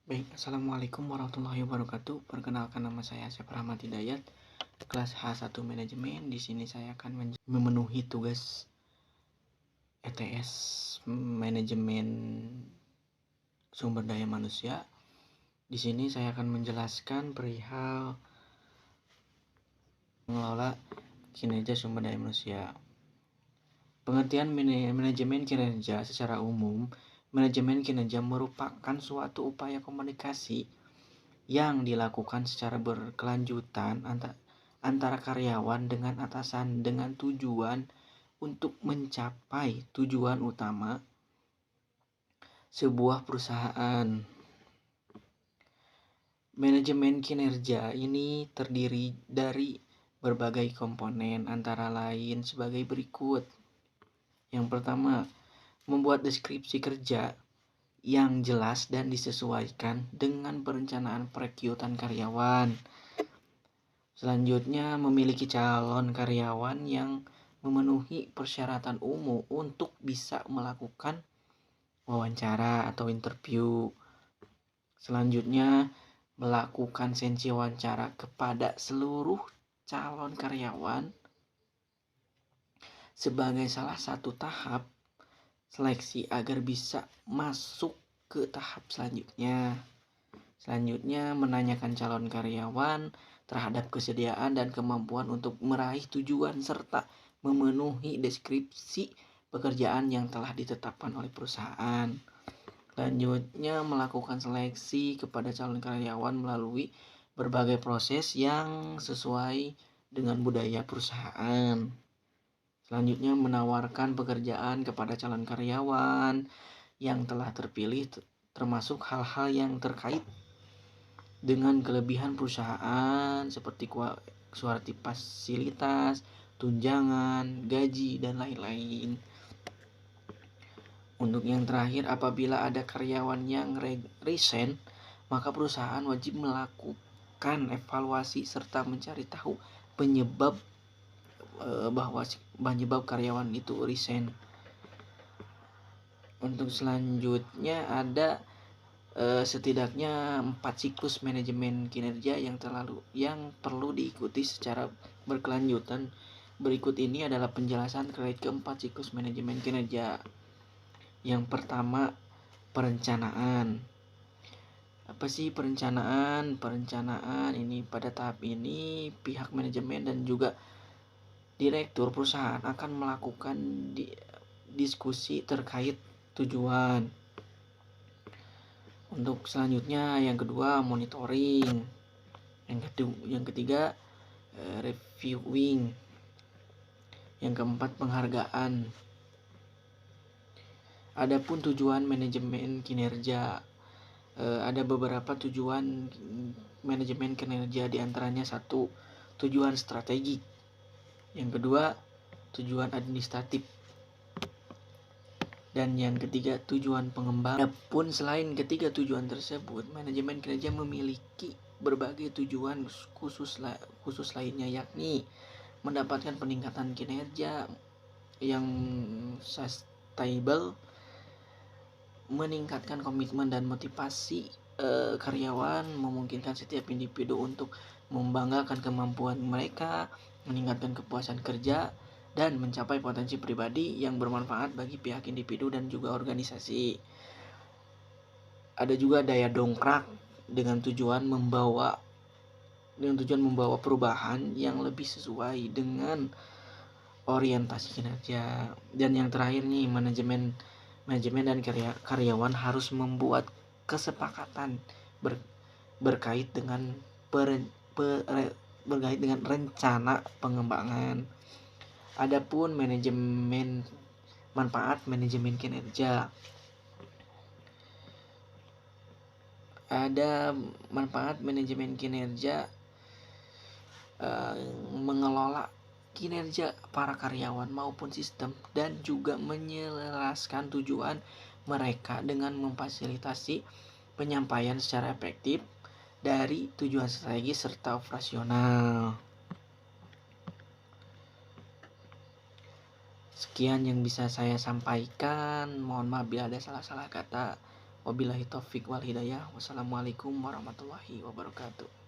Baik, Assalamualaikum warahmatullahi wabarakatuh. Perkenalkan, nama saya Asep Rahmat Hidayat, kelas H1 Manajemen. Di sini saya akan memenuhi tugas ETS Manajemen Sumber Daya Manusia. Di sini saya akan menjelaskan perihal mengelola kinerja sumber daya manusia. Pengertian manajemen kinerja secara umum, manajemen kinerja merupakan suatu upaya komunikasi yang dilakukan secara berkelanjutan antara karyawan dengan atasan dengan tujuan untuk mencapai tujuan utama sebuah perusahaan. Manajemen kinerja ini terdiri dari berbagai komponen, antara lain sebagai berikut. Yang pertama, membuat deskripsi kerja yang jelas dan disesuaikan dengan perencanaan perekrutan karyawan. Selanjutnya, memiliki calon karyawan yang memenuhi persyaratan umum untuk bisa melakukan wawancara atau interview. Selanjutnya, melakukan sensi wawancara kepada seluruh calon karyawan sebagai salah satu tahap seleksi agar bisa masuk ke tahap selanjutnya. Selanjutnya, menanyakan calon karyawan terhadap kesediaan dan kemampuan untuk meraih tujuan serta memenuhi deskripsi pekerjaan yang telah ditetapkan oleh perusahaan. Selanjutnya, melakukan seleksi kepada calon karyawan melalui berbagai proses yang sesuai dengan budaya perusahaan. Selanjutnya, menawarkan pekerjaan kepada calon karyawan yang telah terpilih, termasuk hal-hal yang terkait dengan kelebihan perusahaan seperti suatu fasilitas, tunjangan, gaji, dan lain-lain. Untuk yang terakhir, apabila ada karyawan yang resign, maka perusahaan wajib melakukan evaluasi serta mencari tahu penyebab karyawan itu resign. Untuk selanjutnya ada setidaknya 4 siklus manajemen kinerja yang perlu diikuti secara berkelanjutan. Berikut ini adalah penjelasan terkait keempat siklus manajemen kinerja. Yang pertama, perencanaan. Apa sih perencanaan? Perencanaan ini pada tahap ini pihak manajemen dan juga direktur perusahaan akan melakukan diskusi terkait tujuan. Untuk selanjutnya, yang kedua, monitoring. Yang ketiga, reviewing. Yang keempat, penghargaan. Adapun tujuan manajemen kinerja, ada beberapa tujuan manajemen kinerja, diantaranya satu, tujuan strategik. Yang kedua, tujuan administratif. Dan yang ketiga, tujuan pengembangan. Adapun selain ketiga tujuan tersebut, manajemen kinerja memiliki berbagai tujuan khusus lainnya, yakni mendapatkan peningkatan kinerja yang sustainable, meningkatkan komitmen dan motivasi karyawan, memungkinkan setiap individu untuk membanggakan kemampuan mereka, meningkatkan kepuasan kerja, dan mencapai potensi pribadi yang bermanfaat bagi pihak individu dan juga organisasi. Ada juga daya dongkrak dengan tujuan membawa perubahan yang lebih sesuai dengan orientasi kinerja. Dan yang terakhir nih, manajemen dan karyawan harus membuat kesepakatan berkait dengan rencana pengembangan. Adapun manfaat manajemen kinerja. Ada manfaat manajemen kinerja mengelola kinerja para karyawan maupun sistem dan juga menyelaraskan tujuan mereka dengan memfasilitasi penyampaian secara efektif dari tujuan strategis serta operasional. Sekian yang bisa saya sampaikan. Mohon maaf bila ada salah-salah kata. Wabillahi taufik wal hidayah. Wassalamualaikum warahmatullahi wabarakatuh.